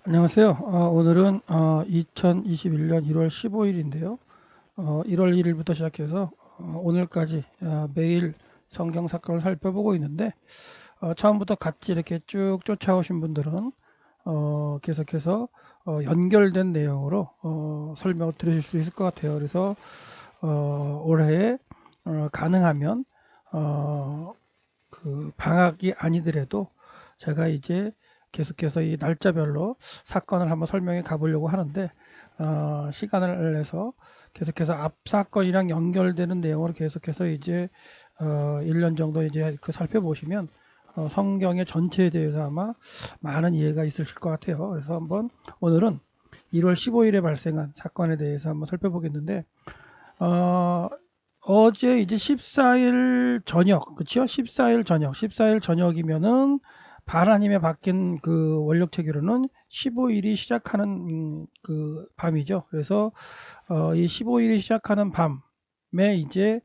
안녕하세요. 오늘은 2021년 1월 15일인데요. 1월 1일부터 시작해서 오늘까지 매일 성경 사건을 살펴보고 있는데 처음부터 같이 이렇게 쭉 쫓아오신 분들은 계속해서 연결된 내용으로 설명을 들으실 수 있을 것 같아요. 그래서 올해 가능하면 어, 그 방학이 아니더라도 제가 이제 계속해서 이 날짜별로 사건을 한번 설명해 가보려고 하는데 시간을 내서 계속해서 앞 사건이랑 연결되는 내용으로 계속해서 이제 1년 정도 이제 그 살펴보시면 성경의 전체에 대해서 아마 많은 이해가 있으실 것 같아요. 그래서 한번 오늘은 1월 15일에 발생한 사건에 대해서 한번 살펴보겠는데 어, 어제 이제 14일 저녁, 그쵸? 14일 저녁, 14일 저녁이면은 하나님의 바뀐 그 원력 체계로는 15일이 시작하는 그 밤이죠. 그래서 이 15일이 시작하는 밤에 이제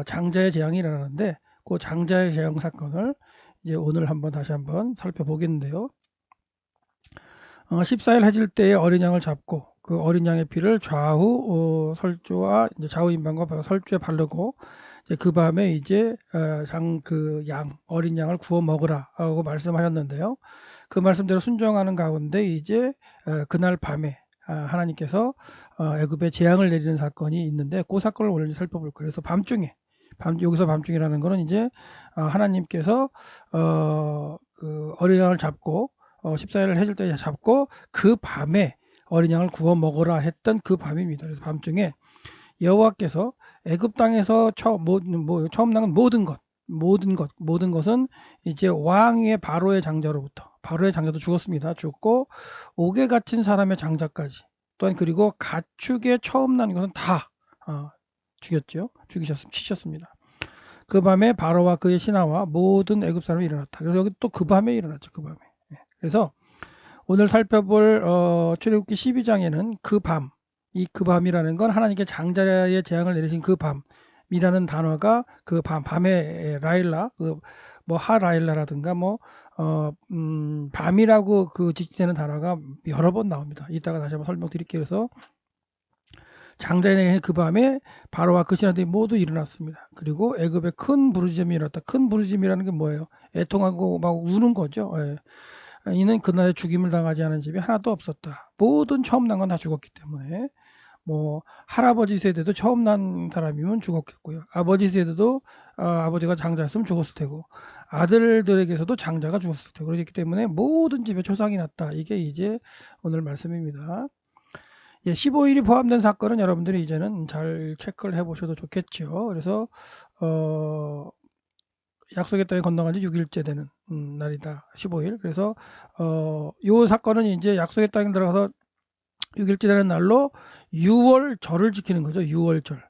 장자의 재앙이 일어나는데 그 장자의 재앙 사건을 이제 오늘 한번 다시 한번 살펴보겠는데요. 14일 해질 때에 어린 양을 잡고 그 어린 양의 피를 좌우 설주와 이제 좌우 임방과 설주에 바르고 이제 그 밤에 이제 장 그 양 어린 양을 구워 먹으라고 말씀하셨는데요. 그 말씀대로 순종하는 가운데 이제 그날 밤에 하나님께서 애굽에 재앙을 내리는 사건이 있는데 그 사건을 오늘 살펴볼 거예요. 그래서 밤중에 여기서 밤중이라는 거는 이제 하나님께서 그 어린 양을 잡고 14일을 해줄 때 잡고 그 밤에 어린 양을 구워 먹으라 했던 그 밤입니다. 그래서 밤중에 여호와께서 애굽 땅에서 처음 나는 모든 것은 이제 왕의 바로의 장자로부터 바로의 장자도 죽었습니다. 죽고 옥에 갇힌 사람의 장자까지 또한 그리고 가축의 처음 나는 것은 다 죽였죠. 치셨습니다. 그 밤에 바로와 그의 신하와 모든 애굽 사람이 일어났다. 그래서 여기 또 그 밤에 일어났죠. 그 밤에. 그래서 오늘 살펴볼 출애굽기 12장에는 그 밤, 이 그 밤이라는 건 하나님께 장자의 재앙을 내리신 그 밤이라는 단어가 그 밤의 라일라, 그뭐 하라일라라든가 밤이라고 그 지칭되는 단어가 여러 번 나옵니다. 이따가 다시 한번 설명드릴게요. 그래서 장자의 그 밤에 바로와 그 신하들이 모두 일어났습니다. 그리고 애굽에 큰 부르짖음이 일어났다. 큰 부르짖음이라는 게 뭐예요? 애통하고 막 우는 거죠. 예. 이는 그날에 죽임을 당하지 않은 집이 하나도 없었다. 모든 처음 난 건 다 죽었기 때문에 뭐 할아버지 세대도 처음 난 사람이면 죽었겠고요. 아버지 세대도 아버지가 장자였으면 죽었을 테고 아들들에게서도 장자가 죽었을 테고 그렇기 때문에 모든 집에 초상이 났다. 이게 이제 오늘 말씀입니다. 예, 15일이 포함된 사건은 여러분들이 이제는 잘 체크를 해보셔도 좋겠죠. 그래서 어, 약속의 땅에 건너간 지 6일째 되는 날이다. 15일. 그래서 요 사건은 이제 약속의 땅에 들어가서 6일째 되는 날로 6월절을 지키는 거죠. 6월절.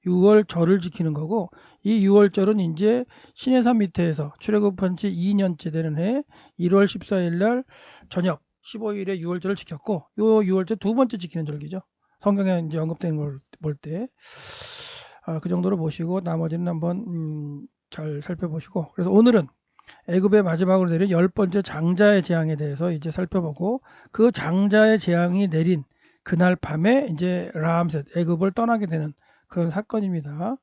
6월절을 지키는 거고 이 6월절은 이제 신의 산 밑에서 출애굽한 지 2년째 되는 해 1월 14일 날 저녁 15일에 6월절을 지켰고 요 6월절 두 번째 지키는 절기죠. 성경에 이제 언급되는 걸 볼 때 그 정도로 보시고 나머지는 한번 잘 살펴보시고 그래서 오늘은 애굽의 마지막으로 내린 열 번째 장자의 재앙에 대해서 이제 살펴보고 그 장자의 재앙이 내린 그날 밤에 이제 라암셋 애굽을 떠나게 되는 그런 사건입니다.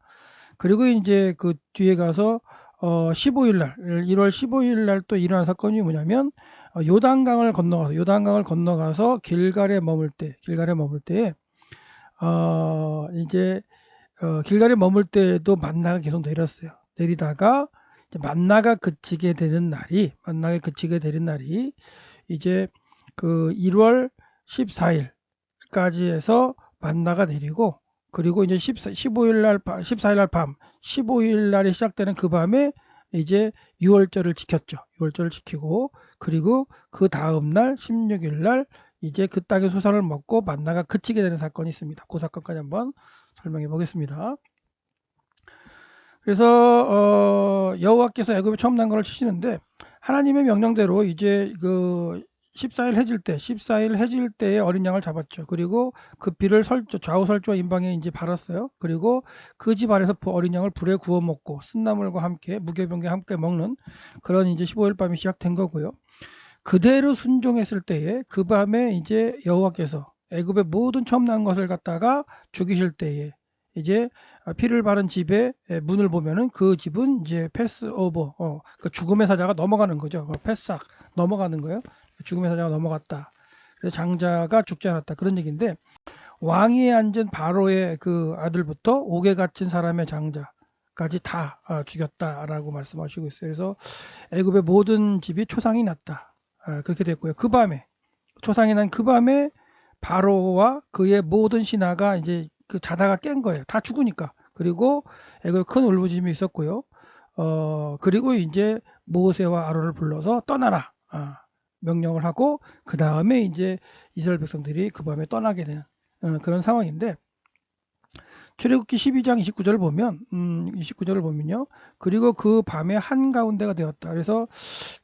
그리고 이제 그 뒤에 가서 15일 날 1월 15일 날 또 일어난 사건이 뭐냐면 요단강을 건너가서 길갈에 머물 때에 이제 길갈에 머물 때도 만나가 계속 내렸어요. 내리다가 만나가 그치게 되는 날이 이제 그 1월 14일까지 해서 만나가 내리고 그리고 이제 15일 날 14일 날 밤, 15일 날이 시작되는 그 밤에 이제 6월절을 지켰죠. 6월절을 지키고 그리고 그 다음 날 16일 날 이제 그 땅의 소산을 먹고 만나가 그치게 되는 사건이 있습니다. 그 사건까지 한번 설명해 보겠습니다. 그래서 여호와께서 애굽에 처음 난 것을 치시는데 하나님의 명령대로 이제 그 14일 해질 때에 어린 양을 잡았죠. 그리고 그 피를 좌우 설주와 임방에 이제 발랐어요. 그리고 그 집 안에서 어린 양을 불에 구워 먹고 쓴나물과 함께 무교병과 함께 먹는 그런 이제 15일 밤이 시작된 거고요. 그대로 순종했을 때에 그 밤에 이제 여호와께서 애굽의 모든 처음 난 것을 갖다가 죽이실 때에 이제 피를 바른 집의 문을 보면은 그 집은 이제 패스오버, 그 죽음의 사자가 넘어가는 거죠. 패싹 넘어가는 거예요. 죽음의 사자가 넘어갔다. 그래서 장자가 죽지 않았다. 그런 얘기인데 왕위에 앉은 바로의 그 아들부터 옥에 갇힌 사람의 장자까지 다 죽였다라고 말씀하시고 있어요. 그래서 애굽의 모든 집이 초상이 났다. 그렇게 됐고요. 그 밤에 초상이 난 그 밤에 바로와 그의 모든 신하가 이제 그 자다가 깬 거예요. 다 죽으니까. 그리고 애굽에 큰 울부짖음이 있었고요. 그리고 이제 모세와 아론을 불러서 떠나라. 명령을 하고 그 다음에 이제 이스라엘 백성들이 그 밤에 떠나게 되는 그런 상황인데 출애굽기 12장 29절을 보면 29절을 보면요. 그리고 그 밤에 한가운데가 되었다. 그래서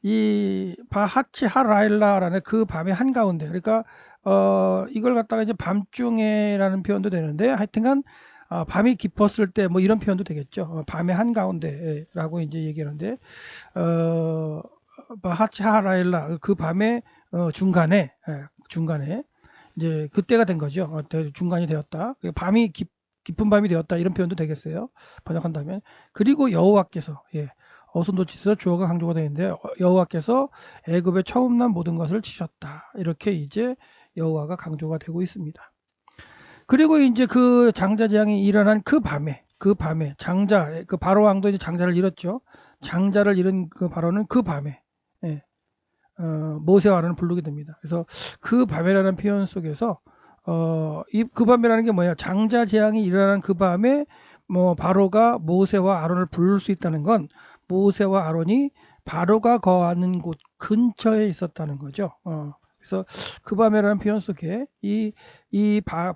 이 바하치 하라일라라는 그 밤의 한가운데. 그러니까 이걸 갖다가 이제 밤중에라는 표현도 되는데 하여튼간 밤이 깊었을 때 뭐 이런 표현도 되겠죠. 밤의 한가운데라고 이제 얘기하는데 바하치 하라일라 그 밤의 중간에 이제 그때가 된 거죠. 중간이 되었다. 밤이 깊은 밤이 되었다 이런 표현도 되겠어요. 번역한다면. 그리고 여호와께서 어선도치에서 주어가 강조가 되는데 여호와께서 애굽에 처음 난 모든 것을 치셨다. 이렇게 이제 여호와가 강조가 되고 있습니다. 그리고 이제 그 장자 재앙이 일어난 그 밤에 장자 그 바로 왕도 이제 장자를 잃었죠. 장자를 잃은 그 바로는 그 밤에 모세와 아론을 부르게 됩니다. 그래서 그 밤이라는 표현 속에서 그 밤이라는 게 뭐야? 장자 재앙이 일어난 그 밤에 뭐 바로가 모세와 아론을 부를 수 있다는 건 모세와 아론이 바로가 거하는 곳 근처에 있었다는 거죠. 그래서 그 밤이라는 표현 속에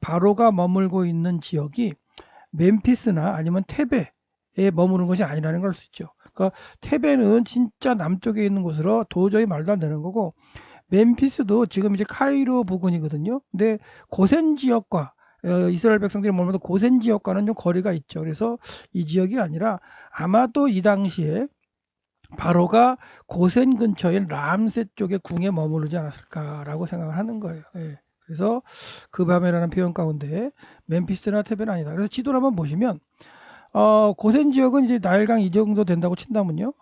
바로가 머물고 있는 지역이 멤피스나 아니면 테베에 머무는 것이 아니라는 걸 알 수 있죠. 그러니까 테베는 진짜 남쪽에 있는 곳으로 도저히 말도 안 되는 거고 멤피스도 지금 이제 카이로 부근이거든요. 근데 고센 지역과 이스라엘 백성들이 머무는 고센 지역과는 좀 거리가 있죠. 그래서 이 지역이 아니라 아마도 이 당시에 바로가 고센 근처인 람셋 쪽의 궁에 머무르지 않았을까라고 생각을 하는 거예요. 그래서 그 밤에라는 표현 가운데 멤피스나 테베는 아니다. 그래서 지도를 한번 보시면 고센 지역은 이제 나일강 이 정도 된다고 친다면요.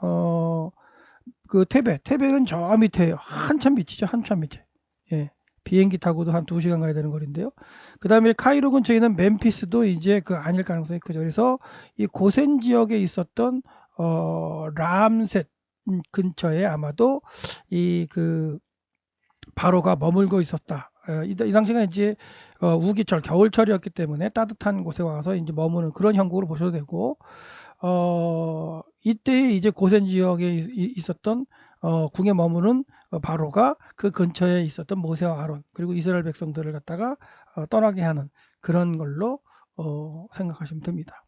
그 테베는 저 밑에요. 한참 밑이죠. 한참 밑에. 비행기 타고도 한 2시간 가야 되는 거리인데요. 그 다음에 카이로 근처에 있는 멤피스도 이제 그 아닐 가능성이 크죠. 그래서 이 고센 지역에 있었던 람셋 근처에 아마도 이 그 바로가 머물고 있었다. 이 당시가 이제 우기철 겨울철이었기 때문에 따뜻한 곳에 와서 이제 머무는 그런 형국으로 보셔도 되고 이때 이제 고센 지역에 있었던 궁에 머무는 바로가 그 근처에 있었던 모세와 아론 그리고 이스라엘 백성들을 갖다가 떠나게 하는 그런 걸로 생각하시면 됩니다.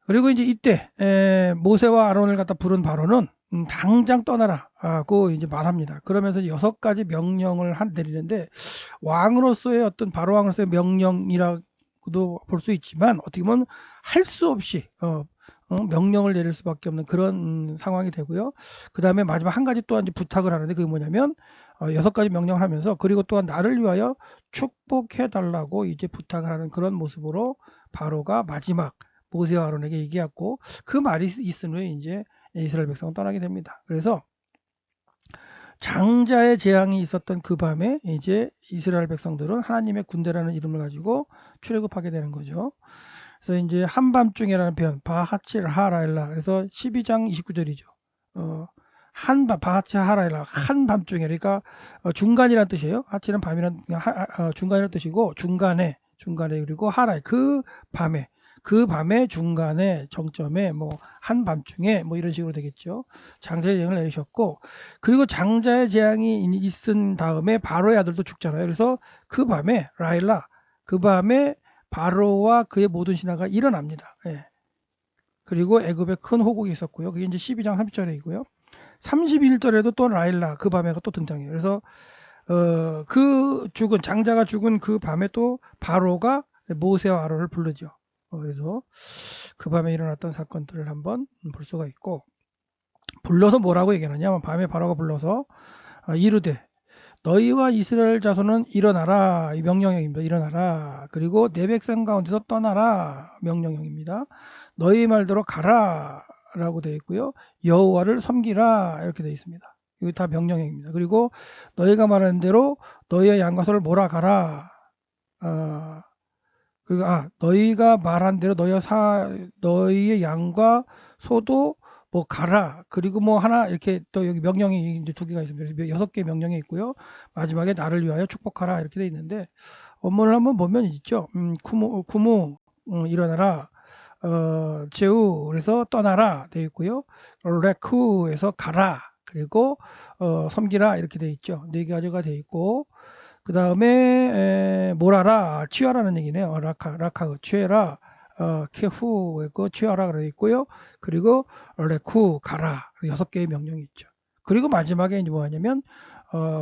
그리고 이제 이때 모세와 아론을 갖다 부른 바로는 당장 떠나라고 이제 말합니다. 그러면서 6가지 명령을 내리는데 왕으로서의 어떤 바로 왕으로서의 명령이라고도 볼 수 있지만 어떻게 보면 할 수 없이 명령을 내릴 수밖에 없는 그런 상황이 되고요. 그 다음에 마지막 한 가지 또한 이제 부탁을 하는데 그게 뭐냐면 6가지 명령을 하면서 그리고 또한 나를 위하여 축복해 달라고 이제 부탁을 하는 그런 모습으로 바로가 마지막 모세와 아론에게 얘기했고 그 말이 있은 후에 이제 이스라엘 백성은 떠나게 됩니다. 그래서 장자의 재앙이 있었던 그 밤에 이제 이스라엘 백성들은 하나님의 군대라는 이름을 가지고 출애굽하게 되는 거죠. 그래서 이제 한밤중에라는 표현 바하칠 하라일라 그래서 12장 29절이죠. 바하칠 하라일라 한밤중에 그러니까 중간이라는 뜻이에요. 하칠은 밤이란 중간이라는 뜻이고 중간에 그리고 하라 그 밤에 중간에 정점에 뭐 한밤중에 뭐 이런 식으로 되겠죠. 장자의 재앙을 내리셨고 그리고 장자의 재앙이 있은 다음에 바로의 아들도 죽잖아요. 그래서 그 밤에 바로와 그의 모든 신하가 일어납니다. 그리고 애굽에 큰 호국이 있었고요. 그게 이제 12장 30절이고요. 31절에도 또 라일라 그 밤에가 또 등장해요. 그래서 그 장자가 죽은 그 밤에 또 바로가 모세와 아론을 부르죠. 그래서 그 밤에 일어났던 사건들을 한번 볼 수가 있고 불러서 뭐라고 얘기하느냐? 밤에 바로가 불러서 이르되 너희와 이스라엘 자손은 일어나라. 이 명령형입니다. 일어나라. 그리고 내 백성 가운데서 떠나라. 명령형입니다. 너희 말대로 가라. 라고 되어 있고요. 여호와를 섬기라. 이렇게 되어 있습니다. 이거 다 명령형입니다. 그리고 너희가 말하는 대로 너희의 양과 소를 몰아가라. 그리고 너희가 말한 대로 너희의 양과 소도 뭐 가라. 그리고 뭐 하나 이렇게 또 여기 명령이 이제 2개가 있습니다. 그래서 6개 명령이 있고요. 마지막에 나를 위하여 축복하라 이렇게 돼 있는데 원문을 한번 보면 있죠. 쿠무 일어나라. 제우 그래서 떠나라 돼 있고요. 레쿠에서 가라. 그리고 섬기라 이렇게 돼 있죠. 4가지가 돼 있고 그 다음에 몰아라 취하라는 얘기네요. 라카 취해라. 케후 그 취하라 그래 있고요. 그리고 레쿠 가라 6개의 명령이 있죠. 그리고 마지막에 이제 뭐냐면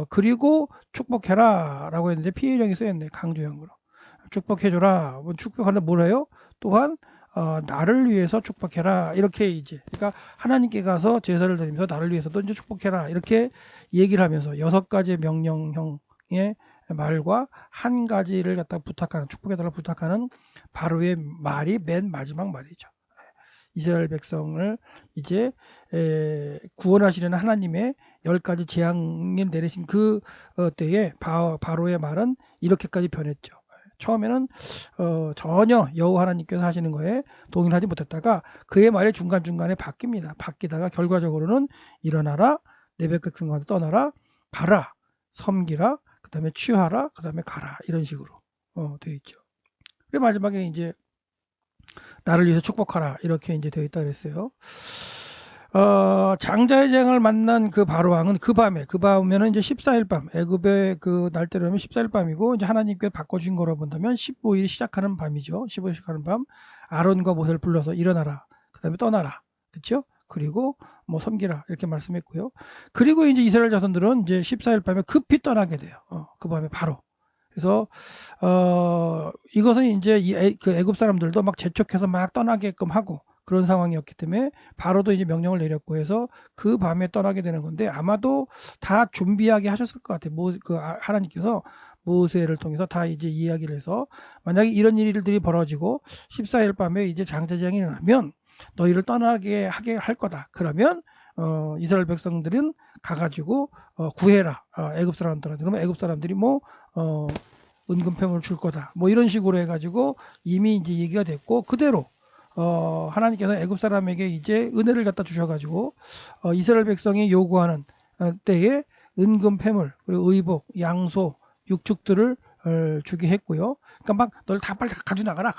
그리고 축복해라라고 했는데 피해령이 쓰였네. 강조형으로 축복해줘라. 축복하는데 뭐래요? 또한 나를 위해서 축복해라 이렇게 이제 그러니까 하나님께 가서 제사를 드리면서 나를 위해서도 이제 축복해라 이렇게 얘기를 하면서 6가지의 명령형의 말과 한 가지를 갖다 부탁하는 축복해달라 부탁하는 바로의 말이 맨 마지막 말이죠. 이스라엘 백성을 이제 구원하시려는 하나님의 10가지 재앙을 내리신 그 때에 바로의 말은 이렇게까지 변했죠. 처음에는 전혀 여호와 하나님께서 하시는 거에 동의하지 못했다가 그의 말이 중간중간에 바뀝니다. 바뀌다가 결과적으로는 일어나라, 내 백성과도 떠나라, 가라, 섬기라, 그 다음에 취하라, 그 다음에 가라 이런 식으로 되어 있죠. 그리고 마지막에 이제 나를 위해서 축복하라 이렇게 이제 되어 있다 그랬어요. 장자의 재앙을 만난 그 바로 왕은 그 밤에는 이제 14일 밤 애굽의 그 날짜로는 14일 밤이고 이제 하나님께 바꿔준 거로 본다면 15일 시작하는 밤이죠. 15일 시작하는 밤 아론과 모세를 불러서 일어나라. 그 다음에 떠나라. 그렇죠? 그리고 뭐 섬기라 이렇게 말씀했고요. 그리고 이제 이스라엘 자손들은 이제 14일 밤에 급히 떠나게 돼요. 그 밤에 바로. 그래서 이것은 이제 그 애굽 사람들도 막 재촉해서 막 떠나게끔 하고 그런 상황이었기 때문에 바로도 이제 명령을 내렸고 해서 그 밤에 떠나게 되는 건데 아마도 다 준비하게 하셨을 것 같아요. 하나님께서 모세를 통해서 다 이제 이야기를 해서 만약에 이런 일들이 벌어지고 14일 밤에 이제 장자재앙이 일어나면 너희를 떠나게 하게 할 거다. 그러면 이스라엘 백성들은 가가지고 구해라. 애굽 사람들한테. 그러면 애굽 사람들이 뭐 은근패물을 줄 거다. 뭐 이런 식으로 해가지고 이미 이제 얘기가 됐고 그대로 하나님께서 애굽 사람에게 이제 은혜를 갖다 주셔가지고 이스라엘 백성이 요구하는 때에 은근패물 그리고 의복, 양소, 육축들을 주게 했고요. 그러니까 막 널 다 빨리 가져 나가라.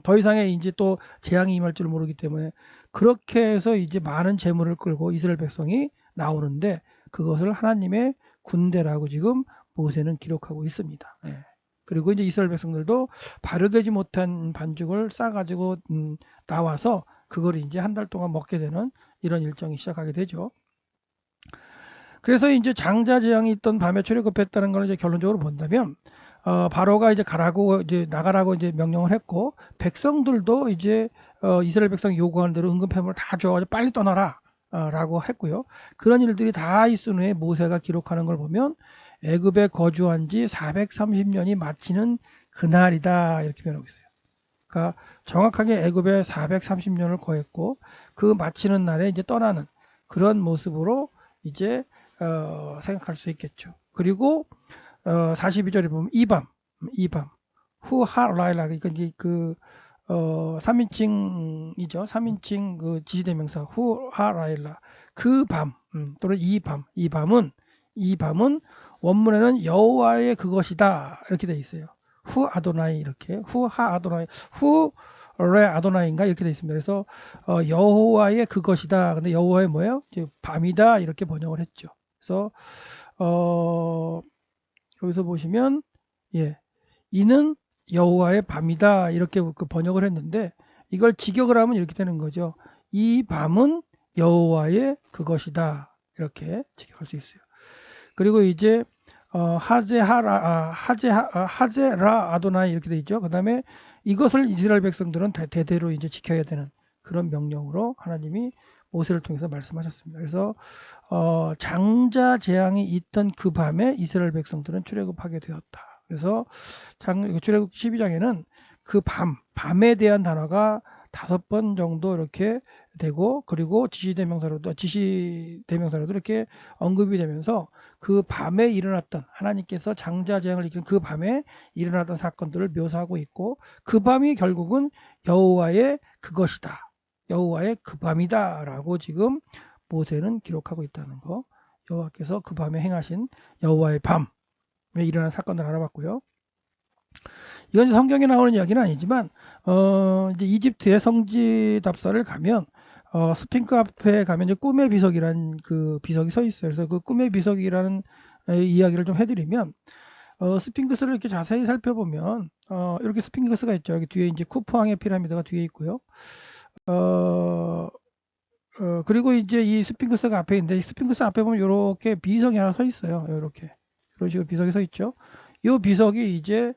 더 이상의 이제 또 재앙이 임할 줄 모르기 때문에 그렇게 해서 이제 많은 재물을 끌고 이스라엘 백성이 나오는데 그것을 하나님의 군대라고 지금 모세는 기록하고 있습니다. 예. 그리고 이제 이스라엘 백성들도 발효되지 못한 반죽을 싸가지고 나와서 그걸 이제 한 달 동안 먹게 되는 이런 일정이 시작하게 되죠. 그래서 이제 장자 재앙이 있던 밤에 출애굽했다는 걸 이제 결론적으로 본다면 바로가 이제 나가라고 이제 명령을 했고 백성들도 이제 이스라엘 백성 요구하는 대로 은근패물을 다 줘가지고 빨리 떠나라 라고 했고요. 그런 일들이 다 있은 후에 모세가 기록하는 걸 보면 애굽에 거주한 지 430년이 마치는 그날이다 이렇게 표현하고 있어요. 그러니까 정확하게 애굽에 430년을 거했고 그 마치는 날에 이제 떠나는 그런 모습으로 이제 생각할 수 있겠죠. 그리고 42절에 보면 이밤 후하라일라 그러니까 이제 그 3인칭이죠. 3인칭 그 지시대명사 후하라일라 그 밤 또는 이 밤은 원문에는 여호와의 그것이다 이렇게 돼 있어요. 후 아도나이 이렇게 후하 아도나이 후레 아도나이인가 이렇게 돼 있습니다. 그래서 여호와의 그것이다. 근데 여호와의 뭐예요? 이제 밤이다 이렇게 번역을 했죠. 그래서 여기서 보시면 이는 여호와의 밤이다 이렇게 그 번역을 했는데 이걸 직역을 하면 이렇게 되는 거죠. 이 밤은 여호와의 그것이다 이렇게 직역할 수 있어요. 그리고 이제 하제라 아도나이 이렇게 돼 있죠. 그 다음에 이것을 이스라엘 백성들은 대대로 이제 지켜야 되는 그런 명령으로 하나님이 모세를 통해서 말씀하셨습니다. 그래서 장자 재앙이 있던 그 밤에 이스라엘 백성들은 출애굽하게 되었다. 그래서 출애굽 12장에는 그 밤에 대한 단어가 5번 정도 이렇게 되고, 그리고 지시대명사로도 이렇게 언급이 되면서 그 밤에 일어났던, 하나님께서 장자 재앙을 일으킨 그 밤에 일어났던 사건들을 묘사하고 있고, 그 밤이 결국은 여호와의 그것이다, 여호와의 그 밤이다라고 지금 모세는 기록하고 있다는 거. 여호와께서 그 밤에 행하신 여호와의 밤에 일어난 사건을 알아봤고요. 이건 성경에 나오는 이야기는 아니지만 이제 이집트의 성지 답사를 가면 스핑크 앞에 가면 이제 꿈의 비석이라는 그 비석이 서 있어요. 그래서 그 꿈의 비석이라는 이야기를 좀 해드리면, 스핑크스를 이렇게 자세히 살펴보면 이렇게 스핑크스가 있죠. 여기 뒤에 이제 쿠프왕의 피라미드가 뒤에 있고요. 그리고 이제 이 스핑크스가 앞에 있는데, 스핑크스 앞에 보면 이렇게 비석이 하나 서 있어요. 이렇게 이런 식으로 비석이 서 있죠. 이 비석이 이제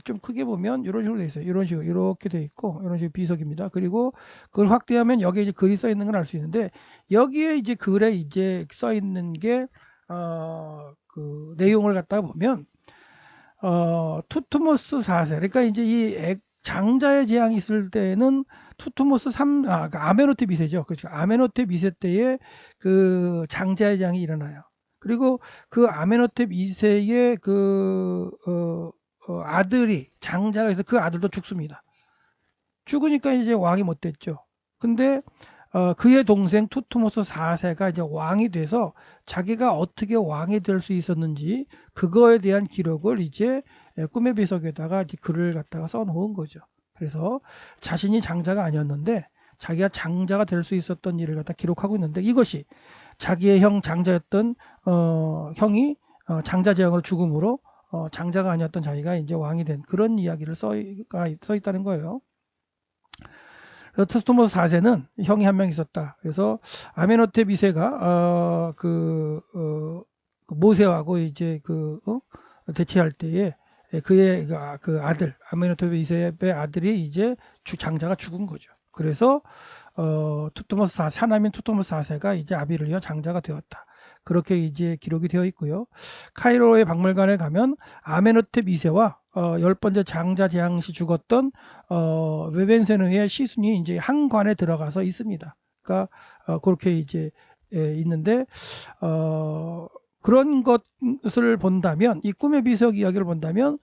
좀 크게 보면 이런 식으로 돼 있어요. 이런 식으로 이렇게 돼 있고, 이런 식으로 비석입니다. 그리고 그걸 확대하면 여기에 이제 글이 써 있는 걸 알 수 있는데, 여기에 이제 글에 이제 써 있는 게 그 내용을 갖다가 보면 투트모스 4세, 그러니까 이제 이 장자의 재앙이 있을 때는 투트모스 3, 그러니까 아메노테 2세죠. 그렇죠. 아메노테 2세 때에 그 장자의 재앙이 일어나요. 그리고 그 아메노테 2세의 그 아들이 장자가 있어, 그 아들도 죽습니다. 죽으니까 이제 왕이 못 됐죠. 근데 그의 동생 투트모스 4세가 이제 왕이 돼서 자기가 어떻게 왕이 될 수 있었는지 그거에 대한 기록을 이제 꿈의 비석에다가 이제 글을 갖다가 써놓은 거죠. 그래서 자신이 장자가 아니었는데 자기가 장자가 될 수 있었던 일을 갖다 기록하고 있는데, 이것이 자기의 형 장자였던 형이 장자 재앙으로 죽음으로 장자가 아니었던 자기가 이제 왕이 된 그런 이야기를 써 있다는 거예요. 투트모스 4세는 형이 한 명 있었다. 그래서 아메노테 2세가 모세하고 이제 대치할 때에 그의 그 아들 아메노테 2세의 아들이 이제 장자가 죽은 거죠. 그래서 투트모스 4, 사남인 투트모스 4세가 이제 아비를 이어 장자가 되었다. 그렇게 이제 기록이 되어 있고요. 카이로의 박물관에 가면 아메노텝 2세와 10번째 장자 재앙 시 죽었던 웨벤세누의 시순이 이제 한 관에 들어가서 있습니다. 그러니까 그렇게 이제 있는데, 그런 것을 본다면, 이 꿈의 비석 이야기를 본다면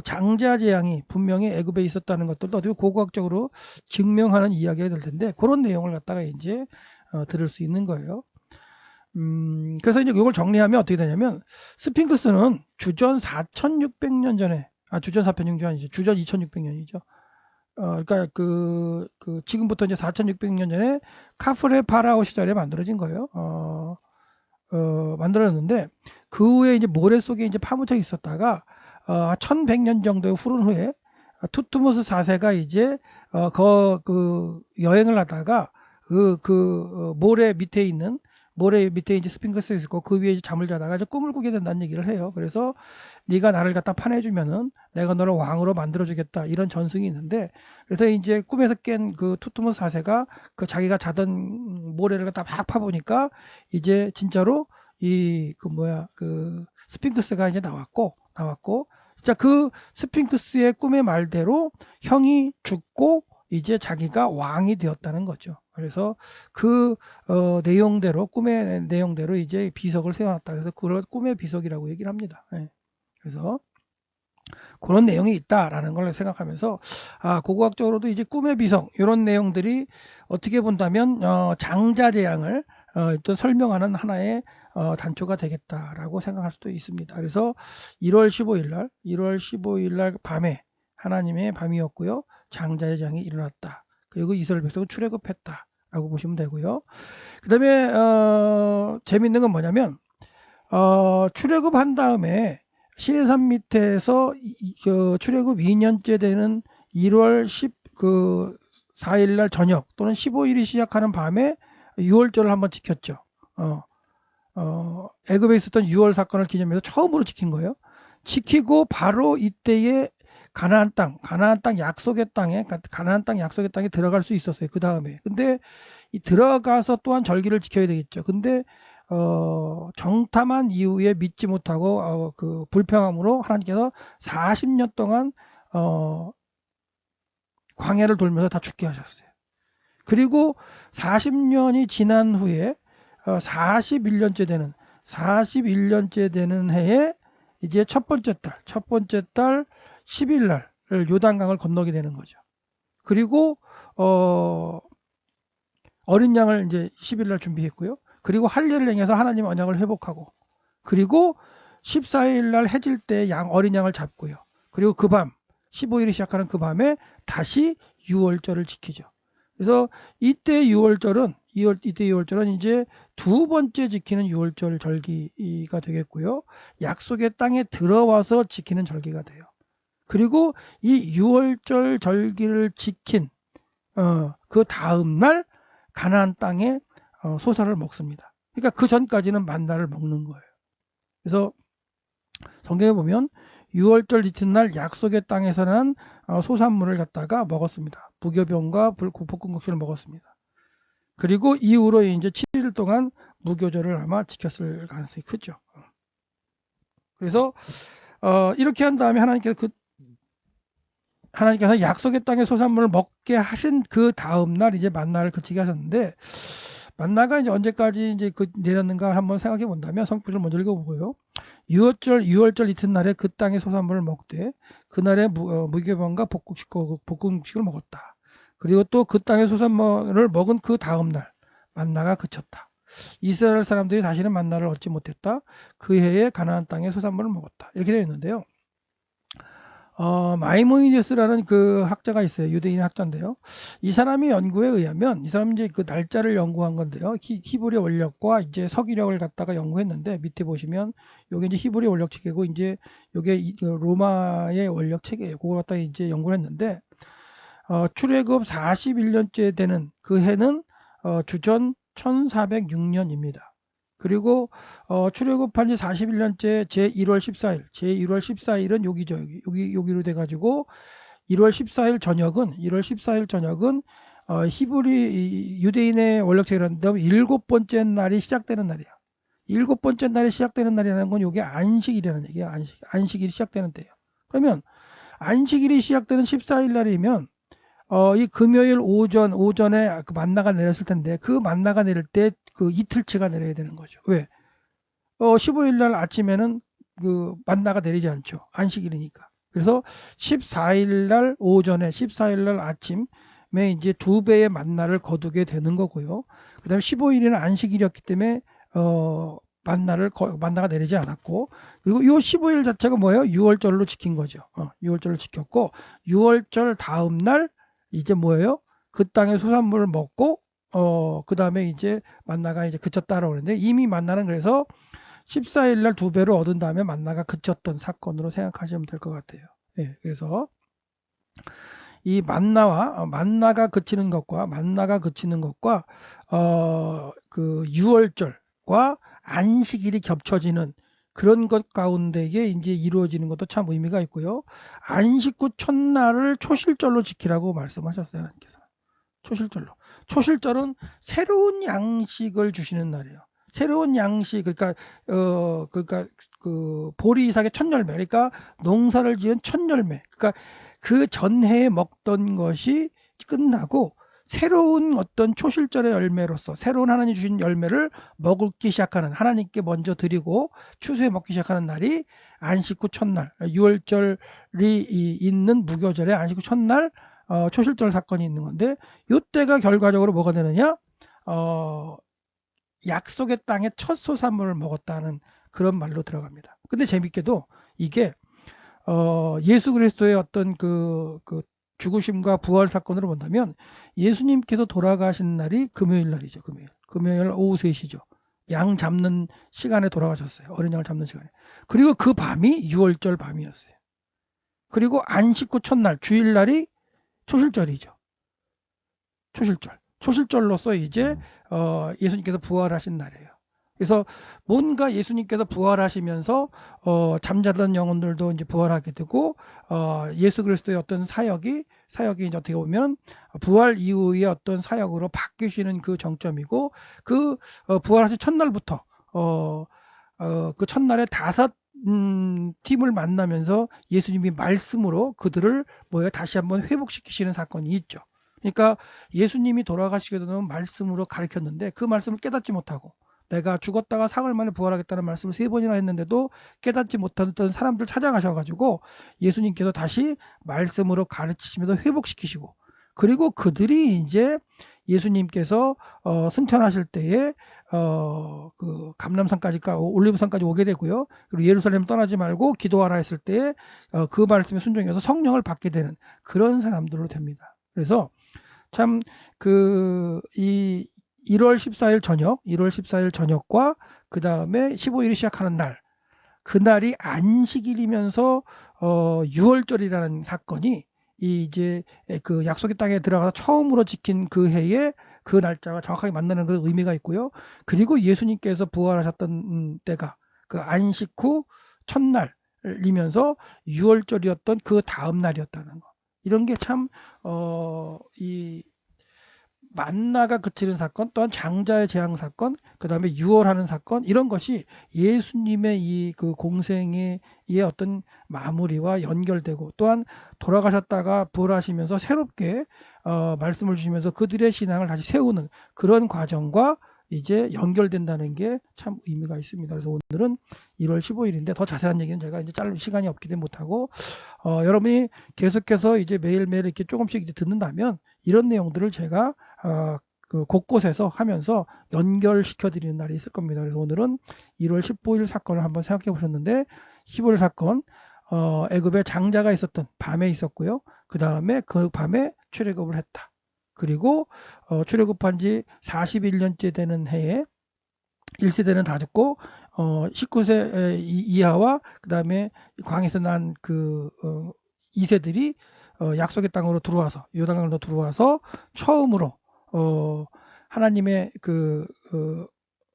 장자 재앙이 분명히 애굽에 있었다는 것들도 어떻게 고고학적으로 증명하는 이야기가 될 텐데, 그런 내용을 갖다가 이제 들을 수 있는 거예요. 그래서 이제 이걸 정리하면 어떻게 되냐면, 스핑크스는 주전 4,600년 전에, 주전 4,600년 아니죠. 주전 2,600년이죠. 그러니까 지금부터 이제 4,600년 전에 카프레 파라오 시절에 만들어진 거예요. 만들어졌는데, 그 후에 이제 모래 속에 이제 파묻혀 있었다가 1,100년 정도 흐른 후에 투트모스 4세가 이제 그 여행을 하다가 모래 밑에 이제 스핑크스가 있고, 그 위에 이제 잠을 자다가 이제 꿈을 꾸게 된다는 얘기를 해요. 그래서 네가 나를 갖다 파내주면은 내가 너를 왕으로 만들어주겠다, 이런 전승이 있는데, 그래서 이제 꿈에서 깬 그 투트모스 4세가 그 자기가 자던 모래를 갖다 막 파보니까 이제 진짜로 그 스핑크스가 이제 나왔고, 진짜 그 스핑크스의 꿈의 말대로 형이 죽고 이제 자기가 왕이 되었다는 거죠. 그래서 그 내용대로, 꿈의 내용대로 이제 비석을 세워놨다. 그래서 그걸 꿈의 비석이라고 얘기를 합니다. 그래서 그런 내용이 있다라는 걸 생각하면서, 고고학적으로도 이제 꿈의 비석, 이런 내용들이 어떻게 본다면 장자 재앙을 또 설명하는 하나의 단초가 되겠다라고 생각할 수도 있습니다. 그래서 1월 15일 날 밤에 하나님의 밤이었고요, 장자의 재앙이 일어났다. 그리고 이스라엘 백성은 출애굽했다라고 보시면 되고요. 그 다음에 재밌는 건 뭐냐면, 출애굽한 다음에 시내산 밑에서 출애굽 2년째 되는 1월 14일 날 저녁 또는 15일이 시작하는 밤에 유월절을 한번 지켰죠. 애굽에 있었던 유월 사건을 기념해서 처음으로 지킨 거예요. 지키고 바로 이때에 가나안 땅 약속의 땅에 들어갈 수 있었어요. 그 다음에. 근데 이 들어가서 또한 절기를 지켜야 되겠죠. 근데 정탐한 이후에 믿지 못하고 그 불평함으로 하나님께서 40년 동안 광야를 돌면서 다 죽게 하셨어요. 그리고 40년이 지난 후에 41년째 되는 해에 이제 첫 번째 달 10일 날 요단강을 건너게 되는 거죠. 그리고 어린 양을 이제 10일 날 준비했고요. 그리고 할례를 행해서 하나님 언약을 회복하고, 그리고 14일 날 해질 때 어린 양을 잡고요. 그리고 그 밤 15일이 시작하는 그 밤에 다시 유월절을 지키죠. 그래서 이때 유월절은 이제 두 번째 지키는 유월절 절기가 되겠고요. 약속의 땅에 들어와서 지키는 절기가 돼요. 그리고 이 유월절 절기를 지킨 그 다음 날 가나안 땅에 소사를 먹습니다. 그러니까 그 전까지는 만나를 먹는 거예요. 그래서 성경에 보면 유월절 이튿날 약속의 땅에서는 소산물을 갖다가 먹었습니다. 무교병과 볶음국수를 먹었습니다. 그리고 이후로 이제 7일 동안 무교절을 아마 지켰을 가능성이 크죠. 그래서 이렇게 한 다음에 하나님께서 약속의 땅의 소산물을 먹게 하신 그 다음 날 이제 만나를 그치게 하셨는데, 만나가 이제 언제까지 이제 내렸는가 한번 생각해 본다면 성부를 먼저 읽어보고요. 유월절 이튿날에 그 땅의 소산물을 먹되 그날에 무교병과 볶음식을 먹었다. 그리고 또 그 땅의 소산물을 먹은 그 다음 날 만나가 그쳤다. 이스라엘 사람들이 다시는 만나를 얻지 못했다. 그 해에 가나안 땅의 소산물을 먹었다. 이렇게 되어 있는데요. 마이모니데스라는 그 학자가 있어요. 유대인 학자인데요. 이 사람의 연구에 의하면, 이 사람이 이제 그 날짜를 연구한 건데요. 히브리 원력과 이제 서기력을 갖다가 연구했는데, 밑에 보시면 요게 이제 히브리 원력 체계고, 이제 요게 로마의 원력 체계예요. 그걸 갖다가 이제 연구를 했는데, 출애굽 41년째 되는 그 해는 주전 1406년입니다. 그리고 출애굽한 지 41년째 제1월 14일은 여기죠. 여기로 돼가지고 1월 14일 저녁은 히브리 유대인의 원력체계라는데 일곱 번째 날이 시작되는 날이에요. 일곱 번째 날이 시작되는 날이라는 건 이게 안식일이라는 얘기예요. 안식일이 시작되는 때예요. 그러면 안식일이 시작되는 14일 날이면 이 금요일 오전에 그 만나가 내렸을 텐데, 그 만나가 내릴 때 그 이틀치가 내려야 되는 거죠. 왜? 15일 날 아침에는 그 만나가 내리지 않죠. 안식일이니까. 그래서 14일 날 오전에, 14일 날 아침에 이제 2배의 만나를 거두게 되는 거고요. 그 다음에 15일에는 안식일이었기 때문에, 만나가 내리지 않았고, 그리고 이 15일 자체가 뭐예요? 6월절로 지킨 거죠. 6월절을 지켰고, 6월절 다음 날 이제 뭐예요? 그 땅의 소산물을 먹고, 그 다음에 이제 만나가 이제 그쳤다라고 그러는데, 이미 만나는 그래서 14일 날 2배로 얻은 다음에 만나가 그쳤던 사건으로 생각하시면 될 것 같아요. 예, 그래서 이 만나가 그치는 것과 그 6월절과 안식일이 겹쳐지는 그런 것 가운데에 이제 이루어지는 것도 참 의미가 있고요. 안식 후 첫날을 초실절로 지키라고 말씀하셨어요, 하나님께서. 초실절은 새로운 양식을 주시는 날이에요. 새로운 양식, 그러니까 그 보리 이삭의 첫 열매, 그러니까 농사를 지은 첫 열매, 그러니까 그 전해에 먹던 것이 끝나고 새로운 어떤 초실절의 열매로서 새로운 하나님 주신 열매를 먹기 시작하는, 하나님께 먼저 드리고 추수해 먹기 시작하는 날이 안식 후 첫날, 6월절이 있는 무교절에 안식 후 첫날 초실절 사건이 있는 건데, 이때가 결과적으로 뭐가 되느냐? 약속의 땅에 첫 소산물을 먹었다는 그런 말로 들어갑니다. 근데 재밌게도 이게 예수 그리스도의 어떤 그 죽으심과 부활 사건으로 본다면, 예수님께서 돌아가신 날이 금요일 날이죠. 금요일 오후 3시죠. 양 잡는 시간에 돌아가셨어요. 어린 양을 잡는 시간에. 그리고 그 밤이 6월절 밤이었어요. 그리고 안식 후 첫날, 주일날이 초실절이죠. 초실절로서 이제 예수님께서 부활하신 날이에요. 그래서 뭔가 예수님께서 부활하시면서 잠자던 영혼들도 이제 부활하게 되고 예수 그리스도의 어떤 사역이 이제 어떻게 보면 부활 이후의 어떤 사역으로 바뀌시는 그 정점이고 그 부활하신 첫날부터 그 첫날에 다섯 팀을 만나면서 예수님이 말씀으로 그들을 다시 한번 회복시키시는 사건이 있죠. 그러니까 예수님이 돌아가시게 되면 말씀으로 가르쳤는데 그 말씀을 깨닫지 못하고 내가 죽었다가 사흘 만에 부활하겠다는 말씀을 3번이나 했는데도 깨닫지 못했던 사람들 찾아가셔가지고 예수님께서 다시 말씀으로 가르치시면서 회복시키시고 그리고 그들이 이제 예수님께서 승천하실 때에 그 감람산까지 올리브산까지 오게 되고요. 그리고 예루살렘 떠나지 말고 기도하라 했을 때에 그 말씀에 순종해서 성령을 받게 되는 그런 사람들로 됩니다. 그래서 참 이 1월 14일 저녁과 그 다음에 15일이 시작하는 날, 그날이 안식일이면서 6월절이라는 사건이 이제 그 약속의 땅에 들어가서 처음으로 지킨 그 해에 그 날짜가 정확하게 만나는 그 의미가 있고요. 그리고 예수님께서 부활하셨던 때가 그 안식 후 첫날이면서 6월절이었던 그 다음 날이었다는 거. 이런 게 참 이 만나가 그치는 사건, 또한 장자의 재앙 사건, 그 다음에 유월하는 사건, 이런 것이 예수님의 이 그 공생의 어떤 마무리와 연결되고, 또한 돌아가셨다가 부활하시면서 새롭게 말씀을 주시면서 그들의 신앙을 다시 세우는 그런 과정과 이제 연결된다는 게 참 의미가 있습니다. 그래서 오늘은 1월 15일인데 더 자세한 얘기는 제가 이제 짧은 시간이 없기 때문에 못하고 여러분이 계속해서 이제 매일매일 이렇게 조금씩 이제 듣는다면 이런 내용들을 제가 그 곳곳에서 하면서 연결시켜 드리는 날이 있을 겁니다. 그래서 오늘은 1월 15일 사건을 한번 생각해 보셨는데 15일 사건 애굽에 장자가 있었던 밤에 있었고요. 그 다음에 그 밤에 출애굽을 했다. 그리고 출애굽한 지 41년째 되는 해에 1세대는 다 죽고 19세 이하와 그 다음에 광에서 난 그 2세들이 약속의 땅으로 들어와서 요단강으로 들어와서 처음으로 하나님의 그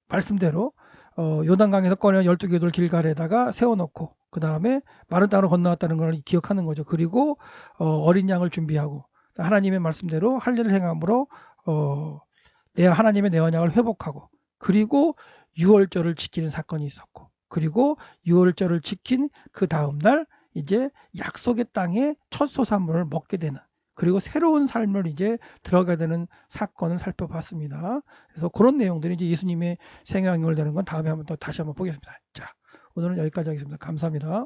말씀대로 요단강에서 꺼내 12교도를 길갈에다가 세워놓고 그 다음에 마른 땅으로 건너왔다는 걸 기억하는 거죠. 그리고 어린 양을 준비하고 하나님의 말씀대로 할례를 행함으로 하나님의 내 언약을 회복하고 그리고 6월절을 지키는 사건이 있었고 그리고 6월절을 지킨 그 다음날 이제 약속의 땅에 첫 소산물을 먹게 되는 그리고 새로운 삶을 이제 들어가게 되는 사건을 살펴봤습니다. 그래서 그런 내용들이 이제 예수님의 생애와 연결되는 건 다음에 한번 또 다시 한번 보겠습니다. 자, 오늘은 여기까지 하겠습니다. 감사합니다.